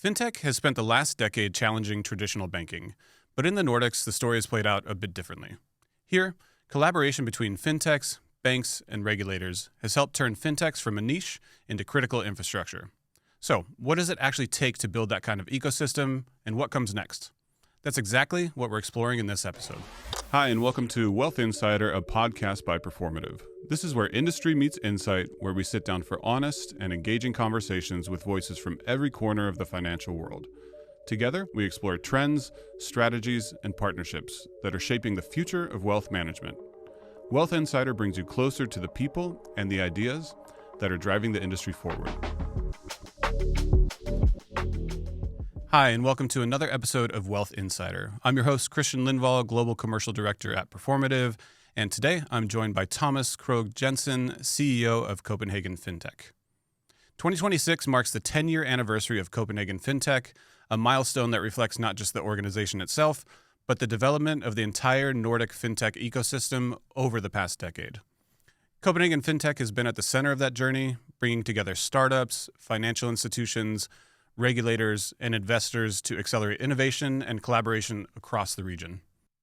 Fintech has spent the last decade challenging traditional banking, but in the Nordics, the story has played out a bit differently. Here, collaboration between fintechs, banks, and regulators has helped turn fintechs from a niche into critical infrastructure. So, what does it actually take to build that kind of ecosystem, and what comes next? That's exactly what we're exploring in this episode. Hi, and welcome to Wealth Insider, a podcast by Performativ. This is where industry meets insight, where we sit down for honest and engaging conversations with voices from every corner of the financial world. Together, we explore trends, strategies, and partnerships that are shaping the future of wealth management. Wealth Insider brings you closer to the people and the ideas that are driving the industry forward. Hi, and welcome to another episode of Wealth Insider. I'm your host, Christian Lindvall, Global Commercial Director at Performativ, and today I'm joined by Thomas Krogh Jensen, CEO of Copenhagen Fintech. 2026 marks the 10-year anniversary of Copenhagen Fintech, a milestone that reflects not just the organization itself, but the development of the entire Nordic fintech ecosystem over the past decade. Copenhagen Fintech has been at the center of that journey, bringing together startups, financial institutions, regulators, and investors to accelerate innovation and collaboration across the region.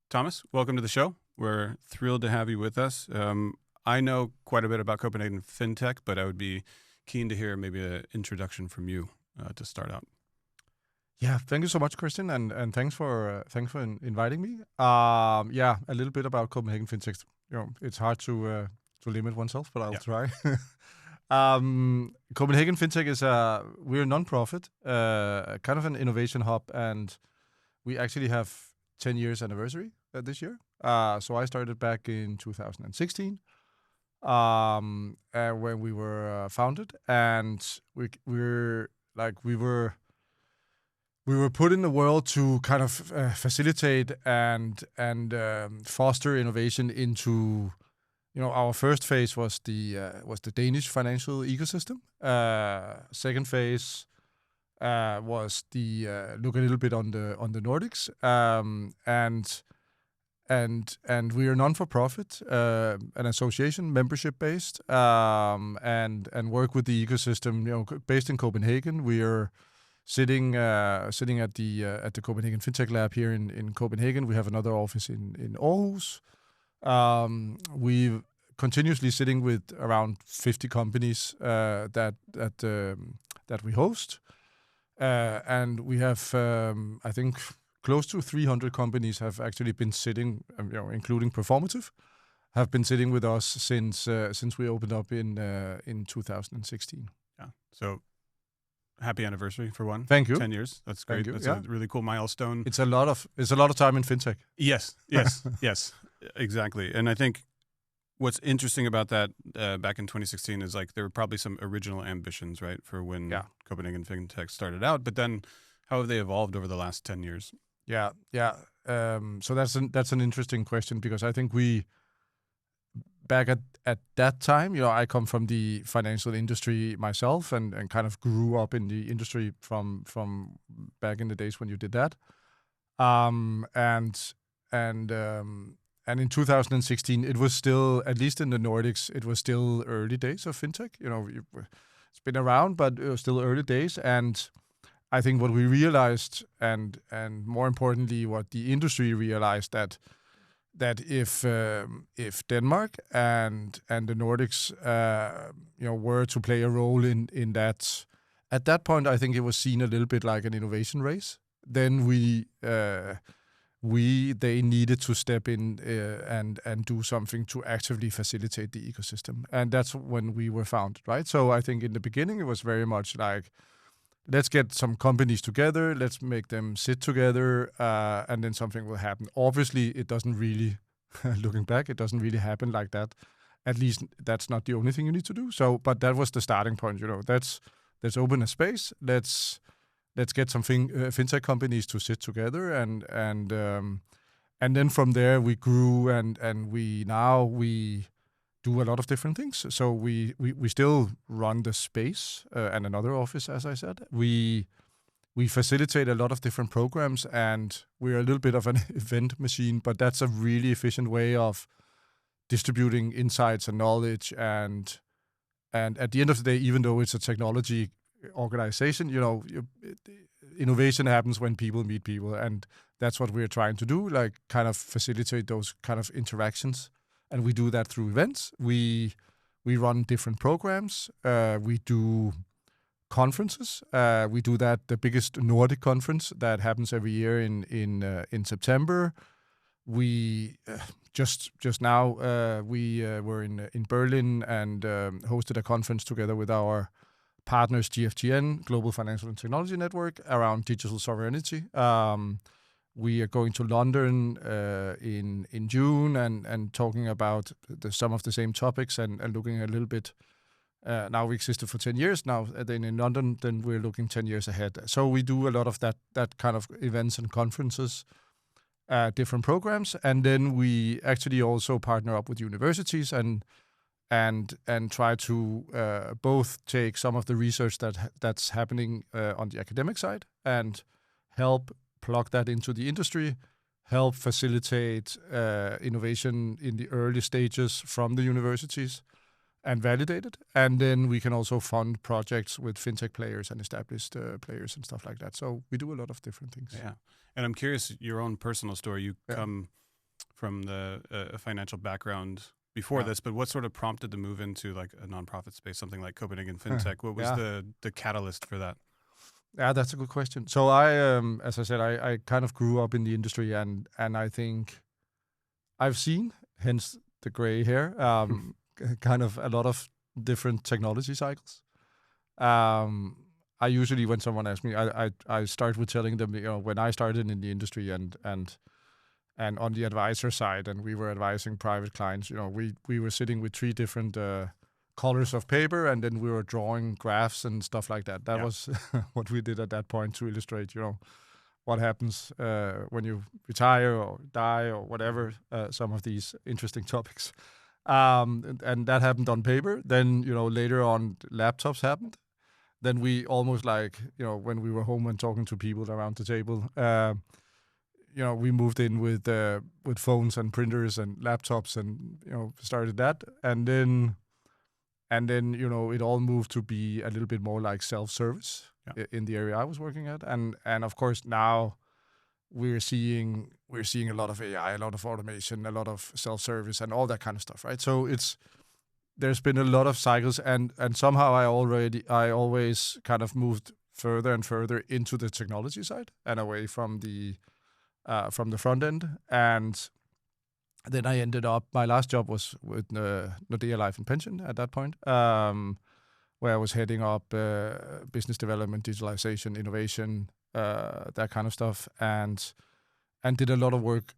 Thomas, welcome to the show. We're thrilled to have you with us. I know quite a bit about Copenhagen Fintech, but I would be keen to hear maybe an introduction from you to start out. Yeah, thank you so much, Christian, and thanks for inviting me. A little bit about Copenhagen Fintech. It's hard to limit oneself, but I'll try. Copenhagen Fintech we're a non-profit, kind of an innovation hub, and we actually have 10 years anniversary this year. So I started back in 2016 when we were founded, and we were put in the world to kind of facilitate and foster innovation into. Our first phase was the Danish financial ecosystem. Second phase was look a little bit on the Nordics, and we are non-for-profit, an association, membership-based, and work with the ecosystem. Based in Copenhagen, we are sitting at the Copenhagen Fintech Lab here in Copenhagen. We have another office in Aarhus. We've continuously sitting with around 50 companies that we host, and we have I think close to 300 companies have actually been sitting, including Performativ, have been sitting with us since we opened up in 2016. Yeah. So. Happy anniversary for one. Thank you. 10 years. That's great. That's a really cool milestone. It's a lot of time in fintech. Yes, exactly. And I think what's interesting about that back in 2016 is there were probably some original ambitions, right, for when Copenhagen Fintech started out. But then, how have they evolved over the last 10 years? Yeah. So that's an interesting question, because I think we. Back at that time, I come from the financial industry myself, and kind of grew up in the industry from back in the days when you did that. And in 2016, it was still, at least in the Nordics, it was still early days of fintech. It's been around, but it was still early days. And I think what we realized, and more importantly, what the industry realized, that if Denmark and the Nordics were to play a role in that, at that point I think it was seen a little bit like an innovation race. Then they needed to step in and do something to actively facilitate the ecosystem, and that's when we were founded, right? So I think in the beginning it was very much like, let's get some companies together, let's make them sit together, and then something will happen. Obviously, it doesn't really, looking back, it doesn't really happen like that. At least that's not the only thing you need to do. So, but that was the starting point. Let's open a space. Let's get some fintech companies to sit together, and then from there we grew, and we do a lot of different things. So we still run the space and another office, as I said. We facilitate a lot of different programs, and we're a little bit of an event machine, but that's a really efficient way of distributing insights and knowledge. And at the end of the day, even though it's a technology organization, innovation happens when people meet people, and that's what we're trying to do, like kind of facilitate those kind of interactions. And we do that through events. We run different programs. We do conferences. We do that, the biggest Nordic conference that happens every year in September. We just now we were in Berlin and hosted a conference together with our partners GFTN, Global Financial and Technology Network, around digital sovereignty. We are going to London in June and talking about some of the same topics and looking a little bit. Now we existed for 10 years. Now then in London, then we're looking 10 years ahead. So we do a lot of that kind of events and conferences, different programs, and then we actually also partner up with universities and try to both take some of the research that's happening on the academic side and help plug that into the industry, help facilitate innovation in the early stages from the universities and validate it. And then we can also fund projects with fintech players and established players and stuff like that. So we do a lot of different things. Yeah. And I'm curious, your own personal story, you come from the financial background before this, but what sort of prompted the move into like a nonprofit space, something like Copenhagen Fintech? What was the catalyst for that? Yeah, that's a good question. So I, as I said, I kind of grew up in the industry, and I think I've seen, hence the gray hair, kind of a lot of different technology cycles. I usually, when someone asks me, I start with telling them, when I started in the industry and on the advisor side, and we were advising private clients, we were sitting with 3 different colors of paper, and then we were drawing graphs and stuff like that. That was what we did at that point to illustrate, what happens when you retire or die or whatever, some of these interesting topics. And that happened on paper. Then, later on, laptops happened. Then we almost like, when we were home and talking to people around the table, we moved in with phones and printers and laptops and, started that. And then, it all moved to be a little bit more like self-service in the area I was working at. And of course, now we're seeing a lot of AI, a lot of automation, a lot of self-service and all that kind of stuff, right? So there's been a lot of cycles, and somehow I always kind of moved further and further into the technology side and away from the front end. And then I ended up, my last job was with Nordea Life and Pension at that point, where I was heading up business development, digitalization, innovation, that kind of stuff, and did a lot of work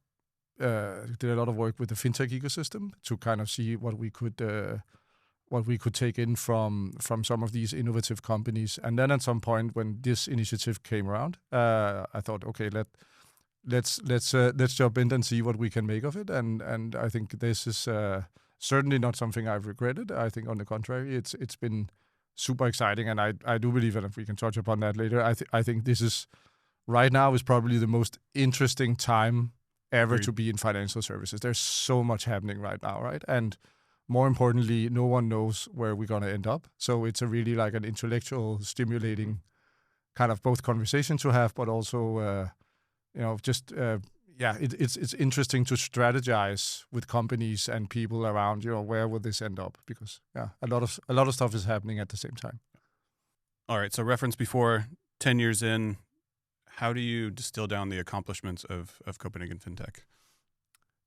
with the fintech ecosystem to kind of see what we could take in from some of these innovative companies. And then at some point when this initiative came around, I thought, okay, let's jump in and see what we can make of it. And I think this is certainly not something I've regretted. I think on the contrary, it's been super exciting, and I do believe, and if we can touch upon that later, I think this is right now is probably the most interesting time ever to be in financial services. There's so much happening right now, right? And more importantly, no one knows where we're going to end up. So it's a really like an intellectual, stimulating kind of both conversation to have, but also, it's interesting to strategize with companies and people around, where will this end up? Because a lot of stuff is happening at the same time. All right. So reference before, 10 years in, how do you distill down the accomplishments of Copenhagen Fintech?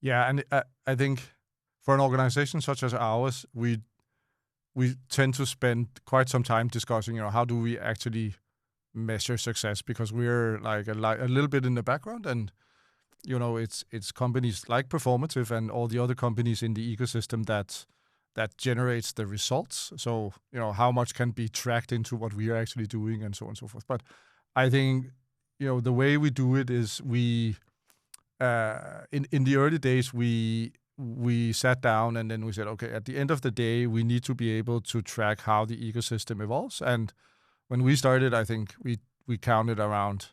Yeah, and I think for an organization such as ours, we tend to spend quite some time discussing, how do we actually measure success? Because we're like a little bit in the background, and it's companies like Performativ and all the other companies in the ecosystem that generates the results. So how much can be tracked into what we are actually doing, and so on and so forth. But I think the way we do it is we in the early days we sat down and then we said, okay, at the end of the day, we need to be able to track how the ecosystem evolves. And when we started, I think we counted around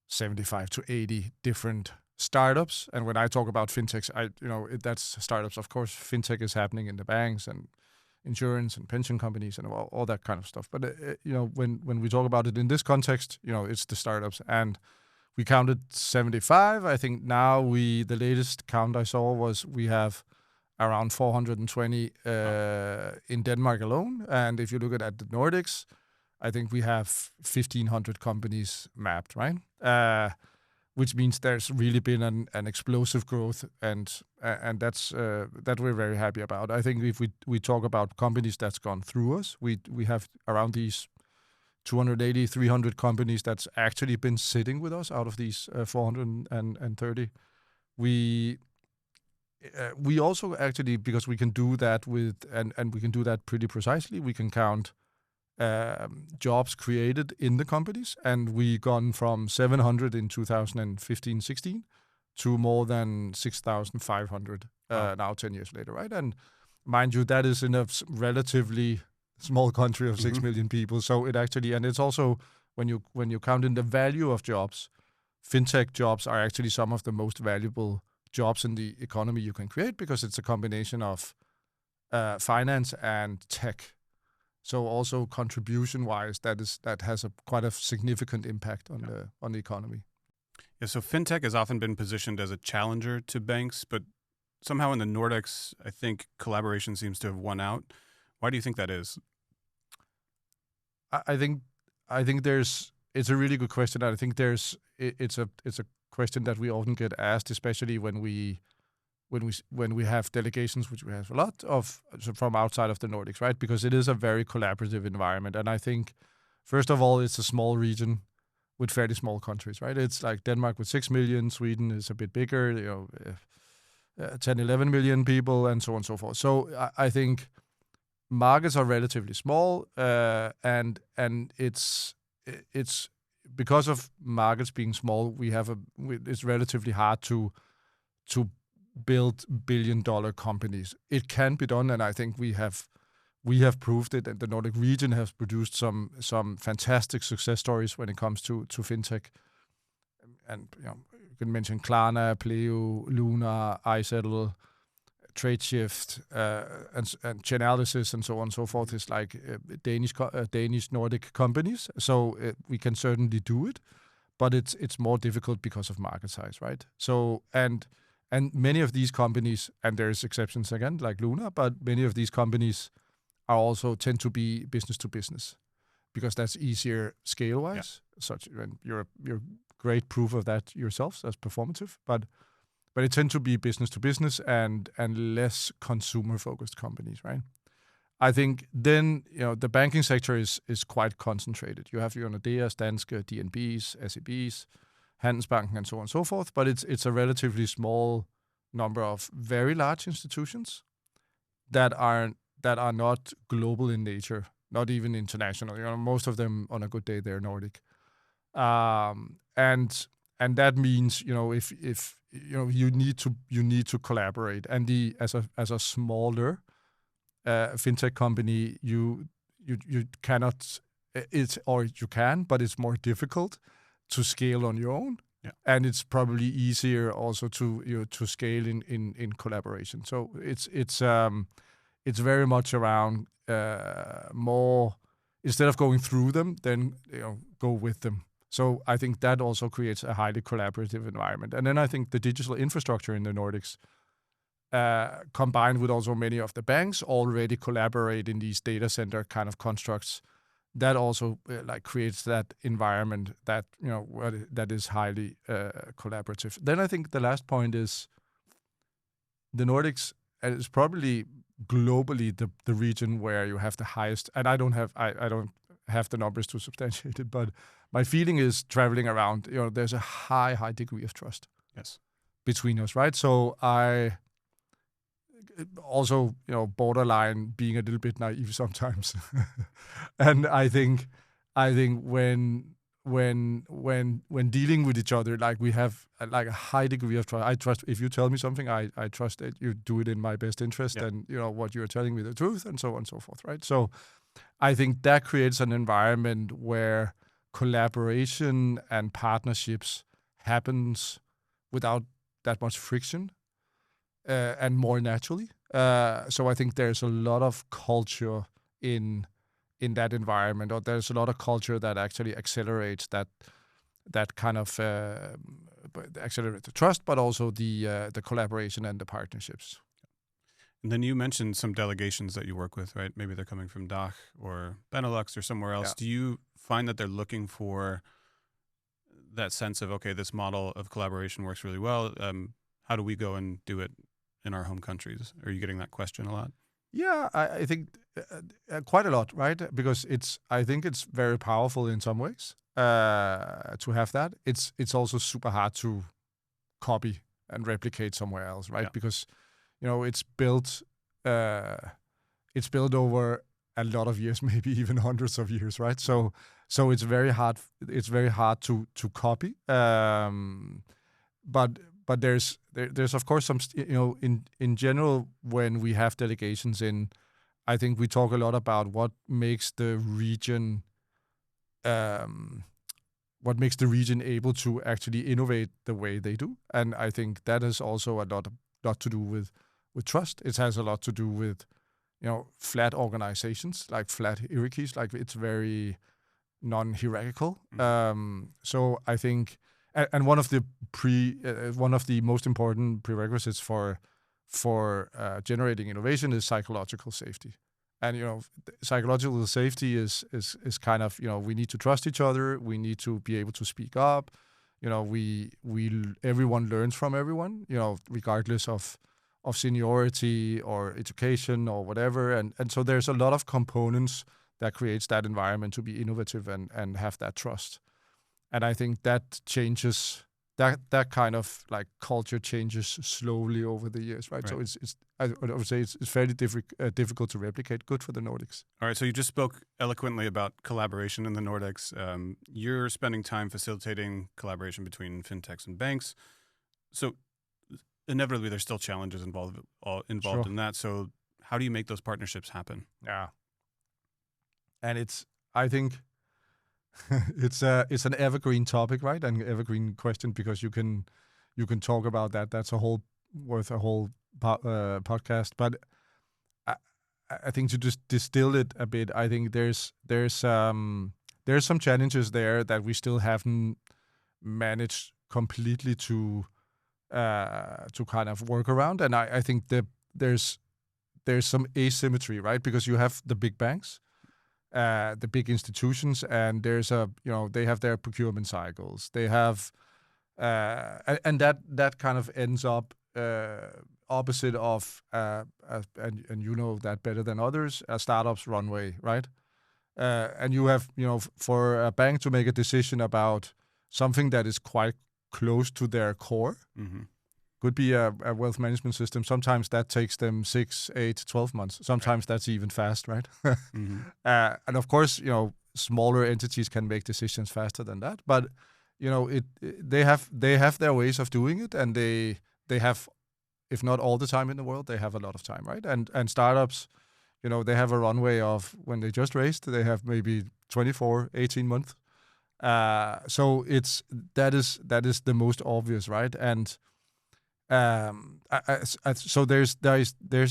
75 to 80 different startups. And when I talk about fintechs, that's startups. Of course, fintech is happening in the banks and insurance and pension companies and all that kind of stuff. But when we talk about it in this context, it's the startups, and we counted 75. I think now the latest count I saw was we have around 420 in Denmark alone. And if you look at the Nordics, I think we have 1,500 companies mapped, right? Which means there's really been an explosive growth, and that's that we're very happy about. I think if we talk about companies that's gone through us, we have around these 280, 300 companies that's actually been sitting with us out of these 430. We also actually, because we can do that and we can do that pretty precisely, we can count jobs created in the companies, and we gone from 700 in 2015-16 to more than 6,500 now 10 years later, right? And mind you, that is in a relatively small country of 6 million people. So it actually, and it's also when you count in the value of jobs, fintech jobs are actually some of the most valuable jobs in the economy you can create, because it's a combination of finance and tech. So also contribution-wise, that has quite a significant impact on the economy. Yeah, so fintech has often been positioned as a challenger to banks, but somehow in the Nordics, I think collaboration seems to have won out. Why do you think that is? I think it's a really good question. I think it's a question that we often get asked, especially when we have delegations, which we have a lot of from outside of the Nordics, right? Because it is a very collaborative environment. And I think, first of all, it's a small region with fairly small countries, right? It's like Denmark with 6 million, Sweden is a bit bigger, 10, 11 million people, and so on and so forth. So I think markets are relatively small, and it's because of markets being small, it's relatively hard to build billion-dollar companies. It can be done, and I think we have proved it, and the Nordic region has produced some fantastic success stories when it comes to fintech. And you can mention Klarna, Pleo, Luna, iSettle, Tradeshift, and Chainalysis, and so on and so forth. Is like Danish Nordic companies. So we can certainly do it, but it's more difficult because of market size, right? So and many of these companies, and there's exceptions again, like Luna, but many of these companies are also tend to be business to business, because that's easier scale-wise. Yeah. And you're great proof of that yourselves as Performativ, but it tend to be business to business and less consumer-focused companies, right? I think then the banking sector is quite concentrated. You have Nordea, Danske, DNBs, SEBs, Handelsbanken, and so on and so forth. But it's a relatively small number of very large institutions that are not global in nature, not even international. Most of them on a good day they're Nordic, and that means if you need to collaborate. And as a smaller fintech company, you cannot you can, but it's more difficult to scale on your own. Yeah. And it's probably easier also to scale in collaboration. So it's very much around more, instead of going through them, then go with them. So I think that also creates a highly collaborative environment. And then I think the digital infrastructure in the Nordics, combined with also many of the banks already collaborate in these data center kind of constructs, that also creates that environment that that is highly collaborative. Then I think the last point is the Nordics is probably globally the region where you have the highest, and I don't have the numbers to substantiate it, but my feeling is traveling around, there's a high degree of trust. Yes. Between us, right? So I also, borderline being a little bit naive sometimes. And I think when dealing with each other, we have a high degree of trust. I trust if you tell me something, I trust that you do it in my best interest, yeah. And what you're telling me the truth, and so on and so forth, right? So I think that creates an environment where collaboration and partnerships happens without that much friction, and more naturally. So I think there's a lot of culture in that environment, or there's a lot of culture that actually accelerates that kind of accelerate the trust, but also the collaboration and the partnerships. And then you mentioned some delegations that you work with, right? Maybe they're coming from DACH or Benelux or somewhere else. Yeah. Do you find that they're looking for that sense of, okay, this model of collaboration works really well. How do we go and do it in our home countries? Are you getting that question a lot? Yeah, I think quite a lot, right? Because I think it's very powerful in some ways to have that. It's also super hard to copy and replicate somewhere else, right? Yeah. Because it's built over a lot of years, maybe even hundreds of years, right? So it's very hard. It's very hard to copy. But there's of course some in general, when we have delegations in, I think we talk a lot about what makes the region able to actually innovate the way they do, and I think that has also a lot to do with trust. It has a lot to do with flat organizations, like flat hierarchies, like it's very non-hierarchical. So I think, and one of the most important prerequisites for generating innovation is psychological safety. And psychological safety is kind of we need to trust each other. We need to be able to speak up. Everyone learns from everyone. Regardless of seniority or education or whatever. And so there's a lot of components that creates that environment to be innovative and have that trust. And I think that changes, that kind of like culture changes slowly over the years, right? So I would say it's fairly difficult to replicate. Good for the Nordics. All right, so you just spoke eloquently about collaboration in the Nordics. You're spending time facilitating collaboration between fintechs and banks. So inevitably, there's still challenges involved Sure. in that. So how do you make those partnerships happen? Yeah. And I think it's an evergreen topic, right? An evergreen question, because you can talk about that. That's worth a whole podcast. But I think to just distill it a bit, I think there's some challenges there that we still haven't managed completely to kind of work around. And I think there's some asymmetry, right? Because you have the big banks, the big institutions, and there's they have their procurement cycles. They have, and that kind of ends up opposite of, and you know that better than others, a startup's runway, right? And you have, for a bank to make a decision about something that is quite close to their core, could be a wealth management system. Sometimes that takes them 6, 8, 12 months. Sometimes that's even fast, right? And of course, smaller entities can make decisions faster than that. But they have their ways of doing it, and they have, if not all the time in the world, they have a lot of time, right? And startups, they have a runway of, when they just raised, they have maybe 24, 18 months. So that is the most obvious, right? And so there's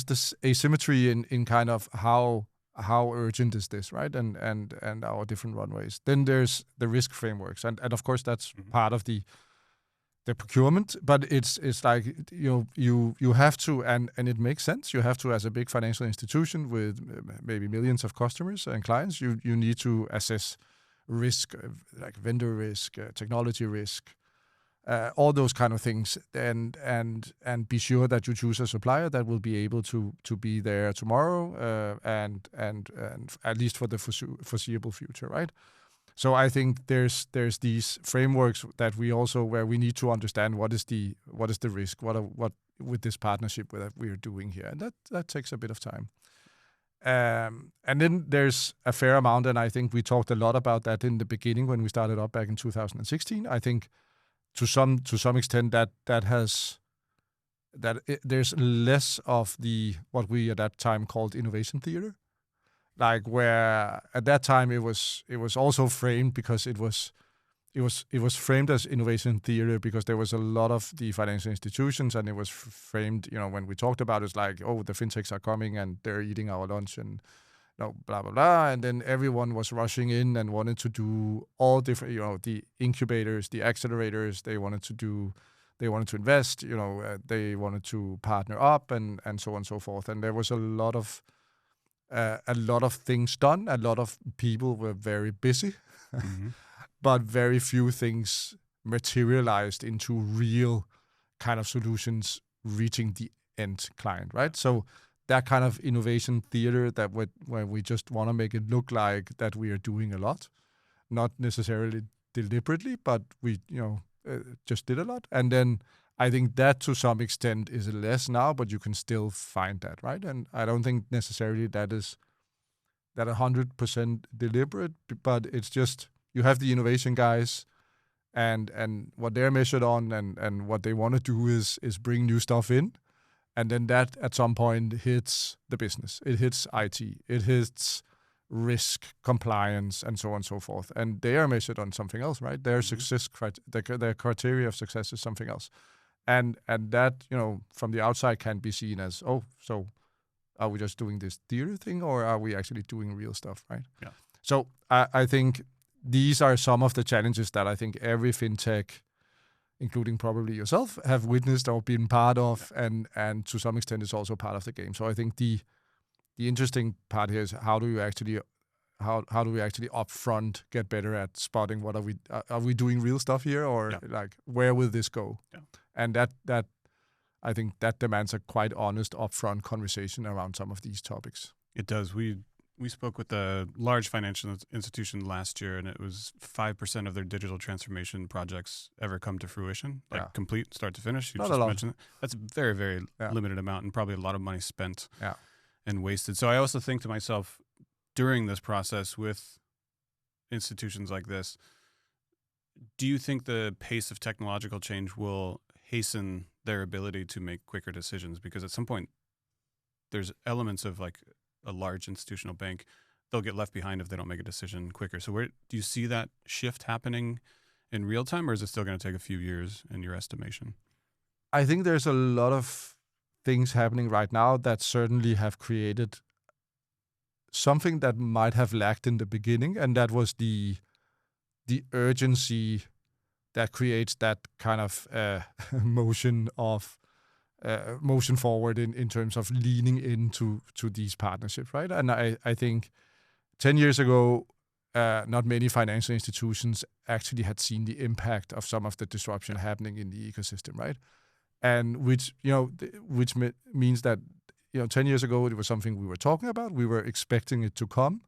this asymmetry in kind of how urgent is this, right? And our different runways. Then there's the risk frameworks, and of course that's part of the procurement, but it's like you have to, and it makes sense. You have to, as a big financial institution with maybe millions of customers and clients, you need to assess risk, like vendor risk, technology risk, all those kind of things, and be sure that you choose a supplier that will be able to be there tomorrow, and at least for the foreseeable future, right? So I think there's these frameworks that where we need to understand what is the risk, what with this partnership that we're doing here, and that takes a bit of time. And then there's a fair amount, and I think we talked a lot about that in the beginning when we started up back in 2016. I think to some extent there's less of what we at that time called innovation theater, like where at that time it was also framed because it was it was framed as innovation theater because there was a lot of the financial institutions, and it was framed, when we talked about it, it's like, oh, the fintechs are coming and they're eating our lunch and blah blah blah, and then everyone was rushing in and wanted to do all different, the incubators, the accelerators. They wanted to invest, they wanted to partner up and so on and so forth. And there was a lot of things done. A lot of people were very busy, but very few things materialized into real kind of solutions reaching the end client, right? So that kind of innovation theater where we just want to make it look like that we are doing a lot, not necessarily deliberately, but we, just did a lot. And then I think that to some extent is less now, but you can still find that, right? And I don't think necessarily that 100% deliberate, but it's just you have the innovation guys and what they're measured on and what they want to do is bring new stuff in. And then that at some point hits the business. It hits IT. It hits risk, compliance, and so on and so forth. And they are measured on something else, right? Their success, their criteria of success is something else. And that, from the outside can be seen as, oh, so are we just doing this theater thing or are we actually doing real stuff, right? Yeah. So I think these are some of the challenges that I think every fintech, including probably yourself, have witnessed or been part of, and to some extent it's also part of the game. So I think the interesting part here is how do we actually upfront get better at spotting what are we doing real stuff here, or like where will this go? Yeah. And that I think that demands a quite honest upfront conversation around some of these topics. It does. We spoke with a large financial institution last year, and it was 5% of their digital transformation projects ever come to fruition, complete, start to finish. You Not just a lot. mentioned it. That's a very, very limited amount and probably a lot of money spent and wasted. So I also think to myself, during this process with institutions like this, do you think the pace of technological change will hasten their ability to make quicker decisions? Because at some point, there's elements of like a large institutional bank, they'll get left behind if they don't make a decision quicker. So where do you see that shift happening in real time, or is it still going to take a few years in your estimation? I think there's a lot of things happening right now that certainly have created something that might have lacked in the beginning, and that was the urgency that creates that kind of motion forward in terms of leaning into these partnerships, right? And I think 10 years ago, not many financial institutions actually had seen the impact of some of the disruption happening in the ecosystem, right? And which means that 10 years ago it was something we were talking about, we were expecting it to come,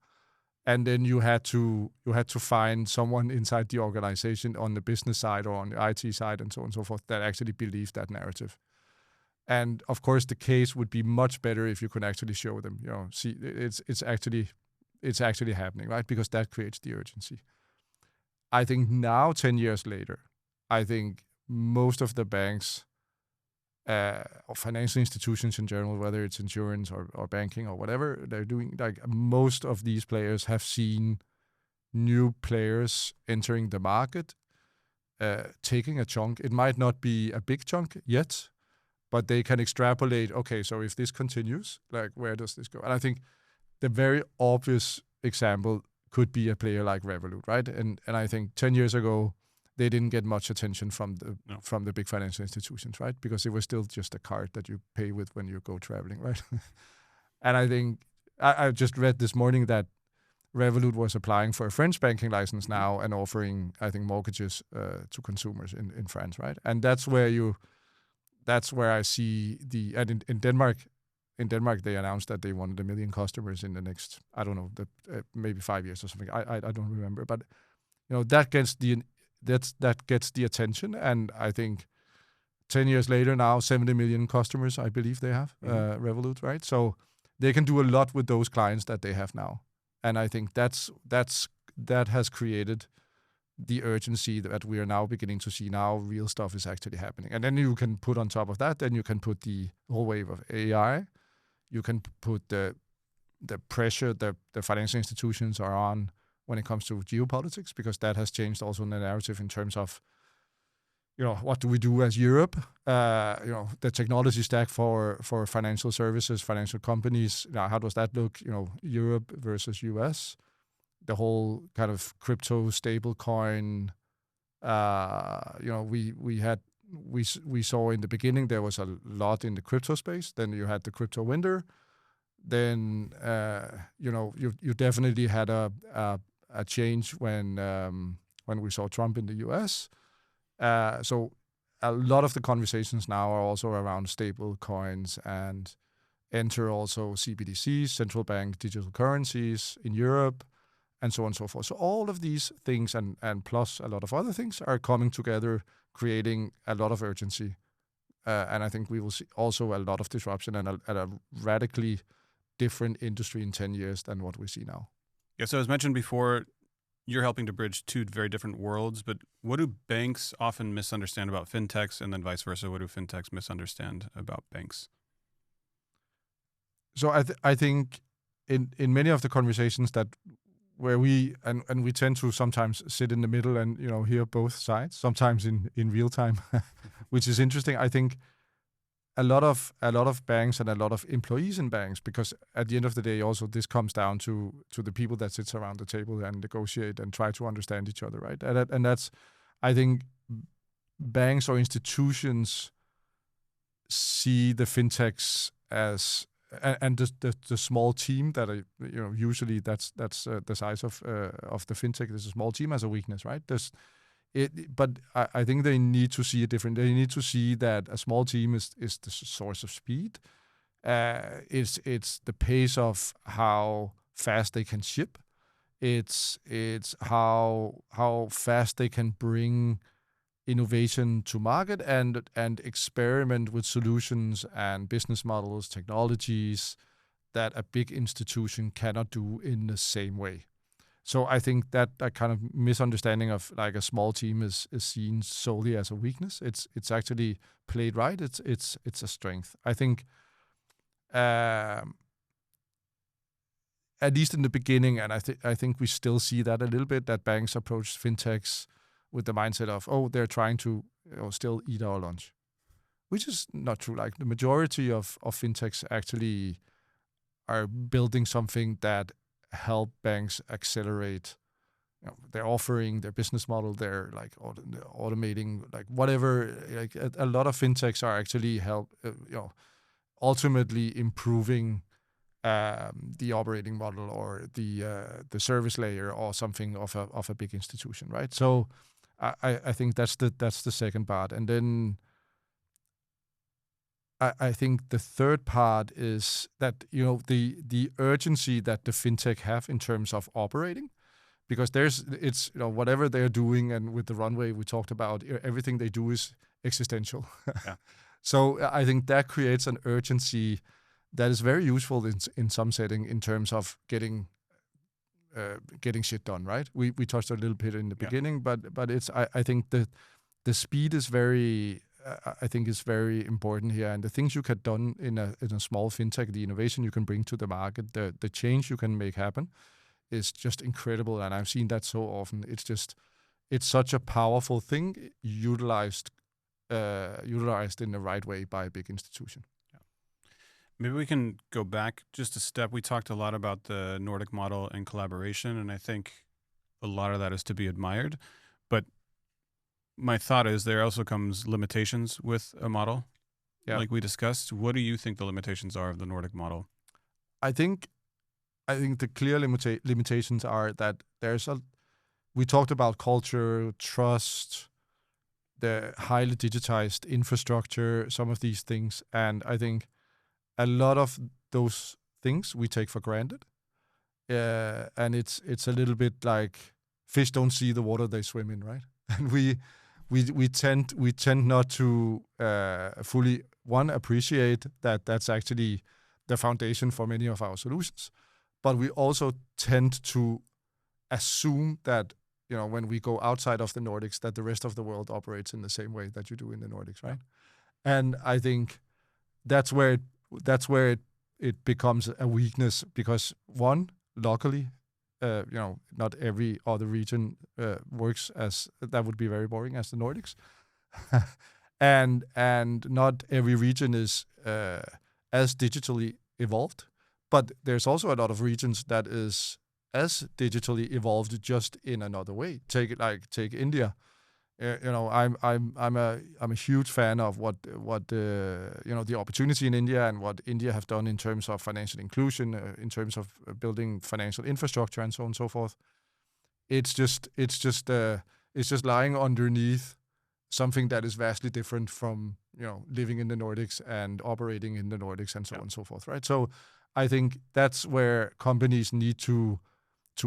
and then you had to find someone inside the organization on the business side or on the IT side and so on and so forth that actually believed that narrative. And of course, the case would be much better if you could actually show them, see, it's actually happening, right? Because that creates the urgency. I think now, 10 years later, I think most of the banks or financial institutions in general, whether it's insurance or banking or whatever they're doing, like most of these players have seen new players entering the market, taking a chunk. It might not be a big chunk yet, but they can extrapolate, okay, so if this continues, like where does this go? And I think the very obvious example could be a player like Revolut, right? And I think 10 years ago, they didn't get much attention from the big financial institutions, right? Because it was still just a card that you pay with when you go traveling, right? And I think I just read this morning that Revolut was applying for a French banking license now and offering, I think, mortgages to consumers in France, right? And that's where I see and in Denmark. In Denmark, they announced that they wanted 1 million customers in the next, I don't know, maybe 5 years or something. I don't remember, but that gets the attention, and I think 10 years later now, 70 million customers, I believe they have Revolut, right? So they can do a lot with those clients that they have now, and I think that has created the urgency that we are now beginning to see. Now real stuff is actually happening, and then you can put on top of that, then you can put the whole wave of AI. You can put the pressure that the financial institutions are on when it comes to geopolitics, because that has changed also the narrative in terms of, what do we do as Europe? The technology stack for financial services, financial companies. How does that look? Europe versus US. The whole kind of crypto stable coin. We saw in the beginning there was a lot in the crypto space. Then you had the crypto winter. Then you definitely had a change when we saw Trump in the US. So a lot of the conversations now are also around stable coins and enter also CBDCs, central bank digital currencies in Europe, and so on and so forth. So all of these things and plus a lot of other things are coming together, creating a lot of urgency. And I think we will see also a lot of disruption and a radically different industry in 10 years than what we see now. Yeah, so as mentioned before, you're helping to bridge two very different worlds, but what do banks often misunderstand about fintechs, and then vice versa? What do fintechs misunderstand about banks? So I think in many of the conversations where we and we tend to sometimes sit in the middle and hear both sides, sometimes in real time, which is interesting. I think a lot of banks and a lot of employees in banks, because at the end of the day, also this comes down to the people that sits around the table and negotiate and try to understand each other, right? And that's, I think, banks or institutions see the fintechs as and the small team that usually that's the size of the fintech. There's a small team as a weakness, right? But I think they need to see it different. They need to see that a small team is the source of speed. It's the pace of how fast they can ship. It's how fast they can bring innovation to market and experiment with solutions and business models, technologies that a big institution cannot do in the same way. So I think that kind of misunderstanding of like a small team is seen solely as a weakness. It's actually played right. It's a strength. I think, at least in the beginning, and I think we still see that a little bit, that banks approach fintechs with the mindset of, they're trying to still eat our lunch, which is not true. Like the majority of fintechs actually are building something that help banks accelerate their offering, their business model, their like automating, like whatever. Like a lot of fintechs are actually ultimately improving the operating model or the service layer or something of a big institution, right? So I think that's the second part, and then I think the third part is that the urgency that the fintech have in terms of operating, because it's whatever they're doing, and with the runway we talked about, everything they do is existential. Yeah. So I think that creates an urgency that is very useful in some setting in terms of getting shit done, right? We touched a little bit in the beginning, but it's I think the speed is very. I think is very important here, and the things you get done in a small fintech, the innovation you can bring to the market, the change you can make happen, is just incredible. And I've seen that so often. It's such a powerful thing utilized in the right way by a big institution. Yeah. Maybe we can go back just a step. We talked a lot about the Nordic model and collaboration, and I think a lot of that is to be admired, but my thought is there also comes limitations with a model, like we discussed. What do you think the limitations are of the Nordic model? I think the clear limitations are that we talked about culture, trust, the highly digitized infrastructure, some of these things, and I think a lot of those things we take for granted, and it's a little bit like fish don't see the water they swim in, right? And we tend not to fully appreciate that that's actually the foundation for many of our solutions, but we also tend to assume that when we go outside of the Nordics, that the rest of the world operates in the same way that you do in the Nordics, right? And I think that's where it becomes a weakness, because one, locally, not every other region works as that would be very boring as the Nordics, and not every region is as digitally evolved, but there's also a lot of regions that is as digitally evolved, just in another way. Take India. I'm a huge fan of what the opportunity in India and what India have done in terms of financial inclusion, in terms of building financial infrastructure and so on and so forth. It's just lying underneath something that is vastly different from living in the Nordics and operating in the Nordics and so on and so forth, right? So I think that's where companies need to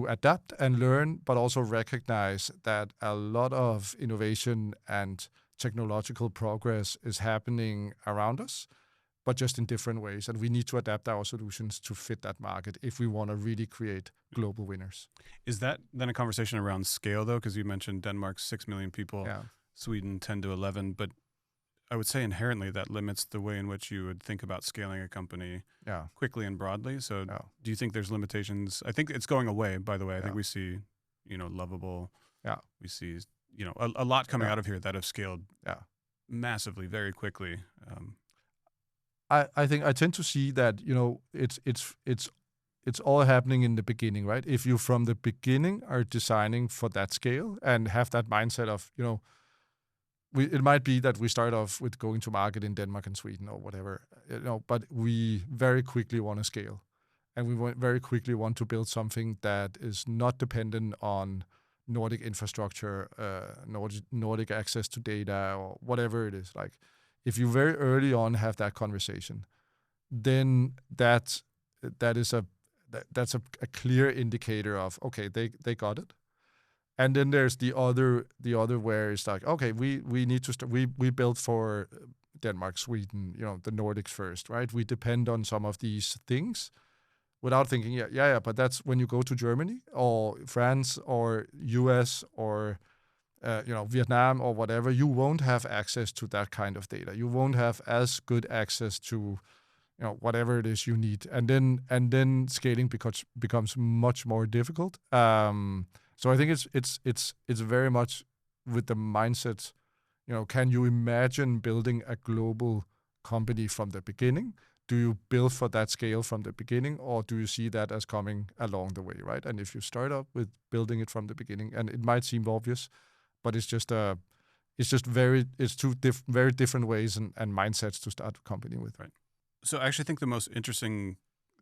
adapt and learn, but also recognize that a lot of innovation and technological progress is happening around us, but just in different ways. And we need to adapt our solutions to fit that market if we want to really create global winners. Is that then a conversation around scale, though? Because you mentioned Denmark's 6 million people, Sweden 10 to 11, but I would say inherently that limits the way in which you would think about scaling a company quickly and broadly. So do you think there's limitations? I think it's going away, by the way. I think we see, Lovable. Yeah. We see, a lot coming out of here that have scaled massively, very quickly. I think I tend to see that, it's all happening in the beginning, right? If you from the beginning are designing for that scale and have that mindset of, it might be that we start off with going to market in Denmark and Sweden or whatever, but we very quickly want to scale, and we very quickly want to build something that is not dependent on Nordic infrastructure, Nordic access to data, or whatever it is. Like, if you very early on have that conversation, then that's a clear indicator of, okay, they got it. And then there's the other where it's like, okay, we need to start. We built for Denmark, Sweden, the Nordics first, right? We depend on some of these things without thinking, but that's when you go to Germany or France or US or Vietnam or whatever, you won't have access to that kind of data. You won't have as good access to whatever it is you need, and then scaling becomes much more difficult. So I think it's very much with the mindset, can you imagine building a global company from the beginning? Do you build for that scale from the beginning, or do you see that as coming along the way, right? And if you start up with building it from the beginning, and it might seem obvious, but it's two very different ways and mindsets to start a company with. Right. So I actually think the most interesting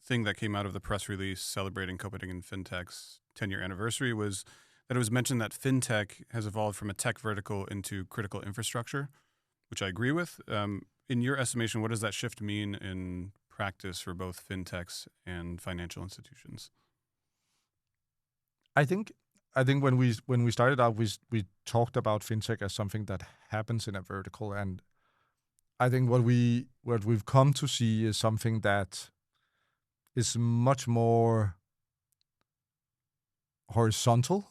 thing that came out of the press release celebrating Copenhagen Fintech's 10-year anniversary was that it was mentioned that fintech has evolved from a tech vertical into critical infrastructure, which I agree with. In your estimation, what does that shift mean in practice for both fintechs and financial institutions? I think when we started out, we talked about fintech as something that happens in a vertical, and I think what we've come to see is something that is much more horizontal,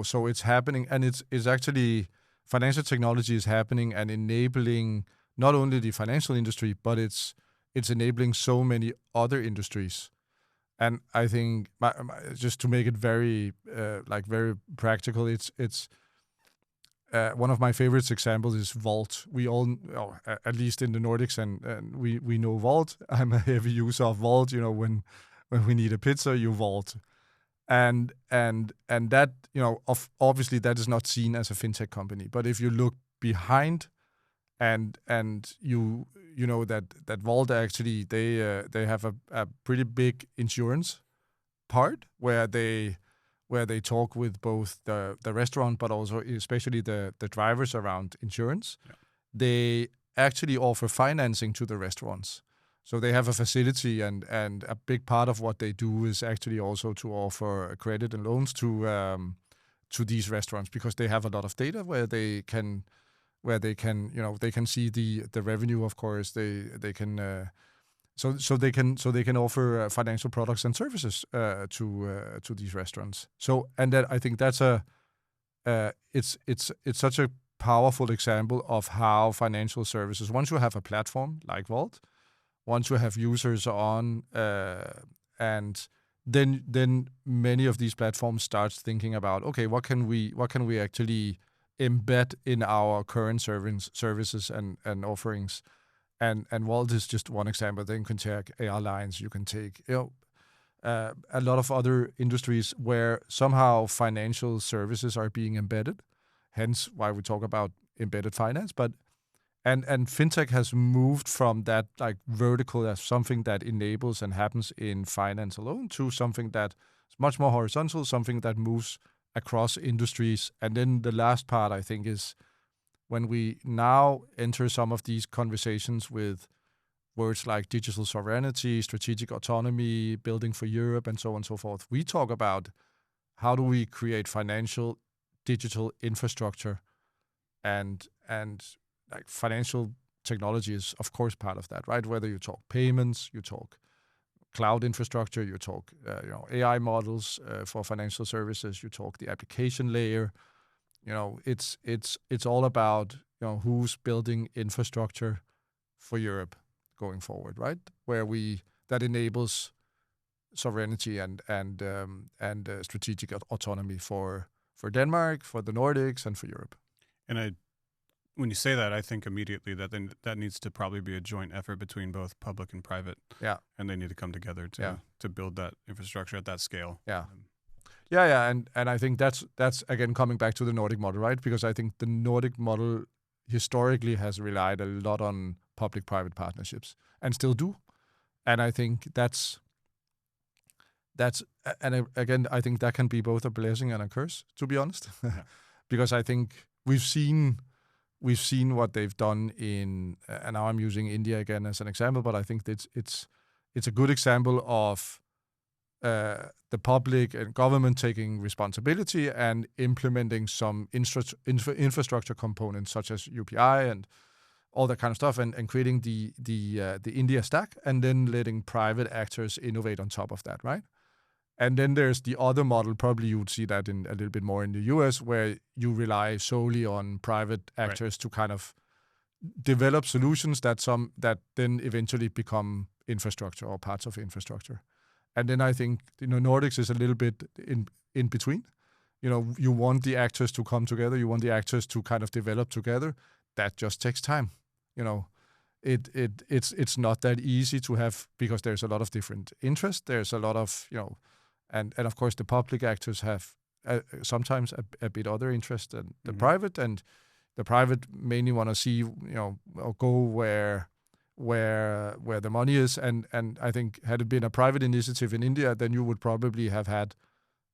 so it's happening, and it's actually financial technology is happening and enabling not only the financial industry, but it's enabling so many other industries. And I think just to make it very very practical, it's one of my favorite examples is Vault. We all, at least in the Nordics, and we know Vault. I'm a heavy user of Vault. When we need a pizza, you Vault, and that obviously that is not seen as a fintech company. But if you look behind, and you know that Vault actually they have a pretty big insurance part where they talk with both the restaurant, but also especially the drivers around insurance. Yeah. They actually offer financing to the restaurants. So they have a facility, and a big part of what they do is actually also to offer credit and loans to these restaurants, because they have a lot of data where they can see the revenue. Of course, they can. So they can offer financial products and services to these restaurants. So, and that, I think that's it's such a powerful example of how financial services, once you have a platform like Vault, once you have users on, and then many of these platforms starts thinking about, okay, what can we actually embed in our current services and offerings. And Walt is just one example. Then you can take airlines, you can take a lot of other industries where somehow financial services are being embedded. Hence why we talk about embedded finance. But and fintech has moved from that like vertical as something that enables and happens in finance alone to something that is much more horizontal, something that moves across industries. And then the last part, I think, is when we now enter some of these conversations with words like digital sovereignty, strategic autonomy, building for Europe, and so on and so forth. We talk about how do we create financial digital infrastructure, and like financial technology is of course part of that, right? Whether you talk payments, you talk cloud infrastructure, you talk AI models for financial services, you talk the application layer. It's all about who's building infrastructure for Europe going forward, right? That enables sovereignty and strategic autonomy for Denmark, for the Nordics, and for Europe. And when you say that, I think immediately that then that needs to probably be a joint effort between both public and private. Yeah, and they need to come together to build that infrastructure at that scale. And I think that's again coming back to the Nordic model, right? Because I think the Nordic model historically has relied a lot on public-private partnerships and still do. And I think that's and again, I think that can be both a blessing and a curse, to be honest. Because I think we've seen what they've done in, and now I'm using India again as an example, but I think it's a good example of the public and government taking responsibility and implementing some infrastructure components such as UPI and all that kind of stuff, and creating the India stack, and then letting private actors innovate on top of that, right? And then there's the other model, probably you would see that in a little bit more in the US, where you rely solely on private actors to kind of develop solutions that then eventually become infrastructure or parts of infrastructure. And then I think Nordics is a little bit in between. You want the actors to come together, you want the actors to kind of develop together. That just takes time. It's not that easy to have, because there's a lot of different interests. There's a lot of and of course the public actors have sometimes a bit other interest than the private, and the private mainly want to see or go where the money is, and I think had it been a private initiative in India, then you would probably have had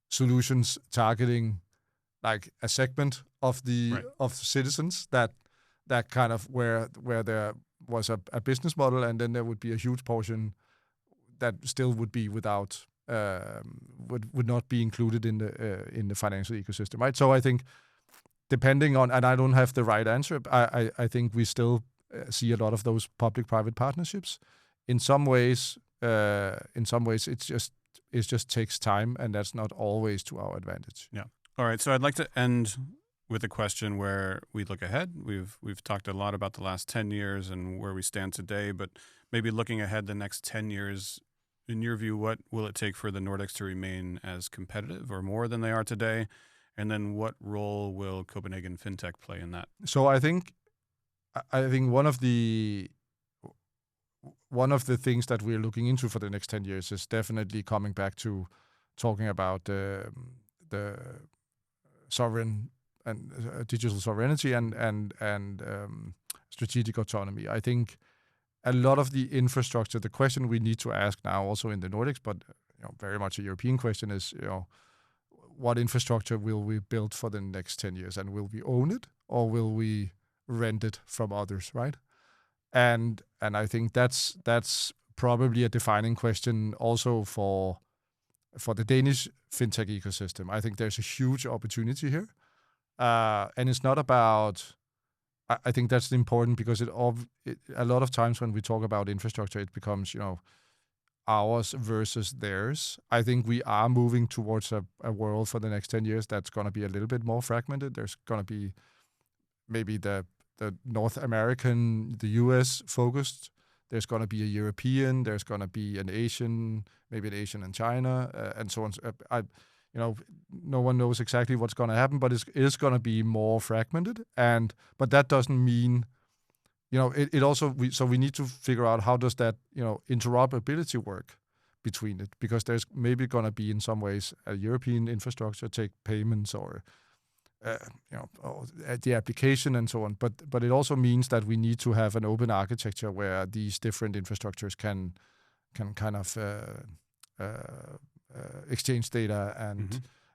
solutions targeting like a segment of the citizens that kind of where there was a business model, and then there would be a huge portion that still would be without would not be included in the financial ecosystem, right? So I think depending on, and I don't have the right answer, I think we still see a lot of those public-private partnerships. In some ways, it just takes time, and that's not always to our advantage. Yeah. All right. So I'd like to end with a question where we look ahead. We've talked a lot about the last 10 years and where we stand today, but maybe looking ahead the next 10 years, in your view, what will it take for the Nordics to remain as competitive or more than they are today? And then what role will Copenhagen Fintech play in that? So I think one of the things that we're looking into for the next 10 years is definitely coming back to talking about the sovereign and digital sovereignty and strategic autonomy. I think a lot of the infrastructure, the question we need to ask now also in the Nordics, but very much a European question, is what infrastructure will we build for the next 10 years, and will we own it or will we rent it from others, right? And I think that's probably a defining question also for the Danish fintech ecosystem. I think there's a huge opportunity here, and it's not about. I think that's important because a lot of times when we talk about infrastructure, it becomes ours versus theirs. I think we are moving towards a world for the next 10 years that's going to be a little bit more fragmented. There's going to be maybe the North American, the US focused. there's going to be a European, there's going to be an Asian, maybe an Asian and China, and so on. No one knows exactly what's going to happen, but it is going to be more fragmented. But that doesn't mean, we need to figure out how does that, interoperability work between it, because there's maybe going to be in some ways a European infrastructure, take payments or the application and so on. But it also means that we need to have an open architecture where these different infrastructures can kind of exchange data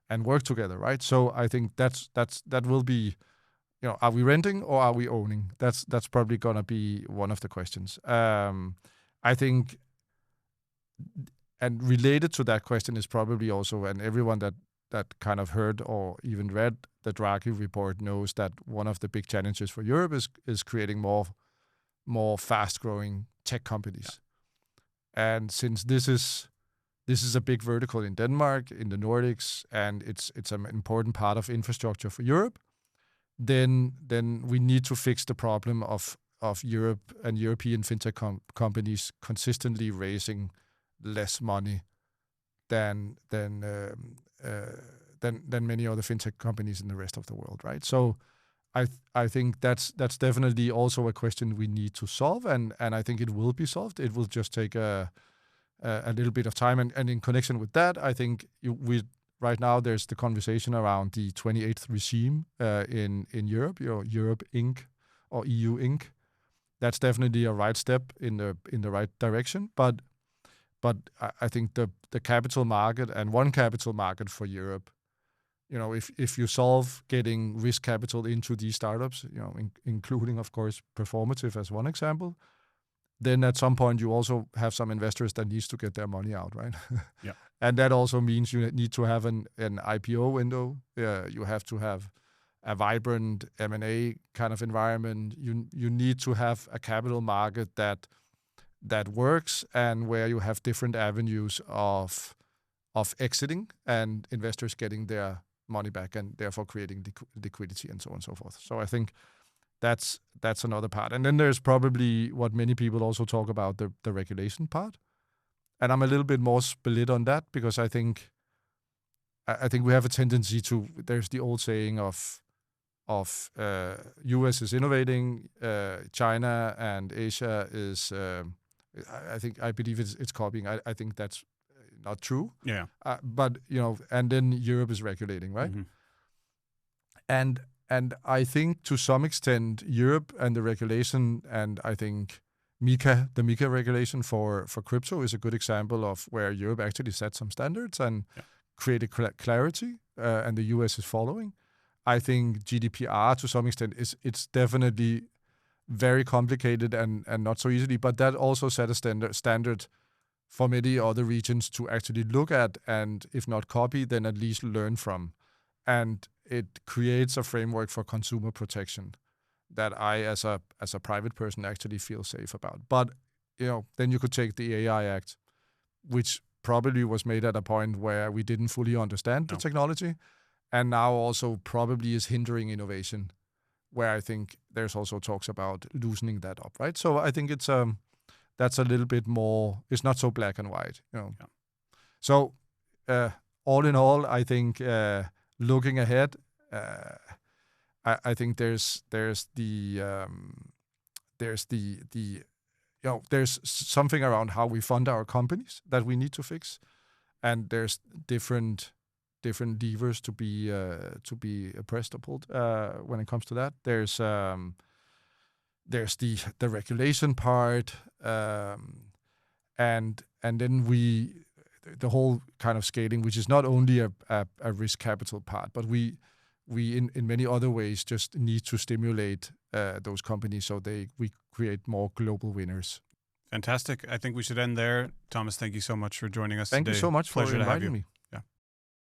and work together, right? So I think that will be, are we renting or are we owning? That's probably gonna be one of the questions. I think, and related to that question is probably also, and everyone that kind of heard or even read the Draghi report knows that one of the big challenges for Europe is creating more fast-growing tech companies. Yeah. And since this is a big vertical in Denmark, in the Nordics, and it's an important part of infrastructure for Europe, then we need to fix the problem of Europe and European fintech companies consistently raising less money than many other fintech companies in the rest of the world, right? So I think that's definitely also a question we need to solve, and I think it will be solved. It will just take a little bit of time, and in connection with that, I think right now there's the conversation around the 28th regime in Europe, Europe Inc. or EU Inc. That's definitely a right step in the right direction, but I think the capital market and one capital market for Europe, if you solve getting risk capital into these startups, including of course Performativ as one example, then at some point you also have some investors that needs to get their money out, right? Yeah. And that also means you need to have an IPO window. You have to have a vibrant M&A kind of environment. You need to have a capital market that works and where you have different avenues of exiting and investors getting their money back and therefore creating liquidity and so on and so forth. So I think that's another part. And then there's probably what many people also talk about, the regulation part. And I'm a little bit more split on that because I think we have a tendency to, there's the old saying of US is innovating, China and Asia is, I believe it's copying. I think that's not true. Yeah. But, and then Europe is regulating, right? Mm-hmm. And I think to some extent, Europe and the regulation, and I think the MiCA regulation for crypto is a good example of where Europe actually set some standards and created clarity, and the US is following. I think GDPR to some extent it's definitely very complicated and not so easily, but that also set a standard for many other regions to actually look at and if not copy, then at least learn from. And it creates a framework for consumer protection that I, as a private person, actually feel safe about. But, then you could take the AI Act, which probably was made at a point where we didn't fully understand the technology, and now also probably is hindering innovation, where I think there's also talks about loosening that up, right? So I think it's that's a little bit more, it's not so black and white, Yeah. So all in all, I think looking ahead, I think there's something around how we fund our companies that we need to fix, and there's different levers to be pressed or pulled when it comes to that. There's the regulation part, and then the whole kind of scaling, which is not only a risk capital part, but we in many other ways just need to stimulate those companies so we create more global winners. Fantastic. I think we should end there. Thomas, thank you so much for joining us today. Thank you so much for inviting me. Yeah.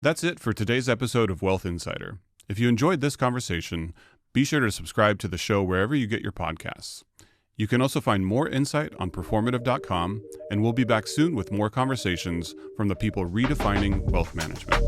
That's it for today's episode of Wealth Insider. If you enjoyed this conversation, be sure to subscribe to the show wherever you get your podcasts. You can also find more insight on Performativ.com, and we'll be back soon with more conversations from the people redefining wealth management.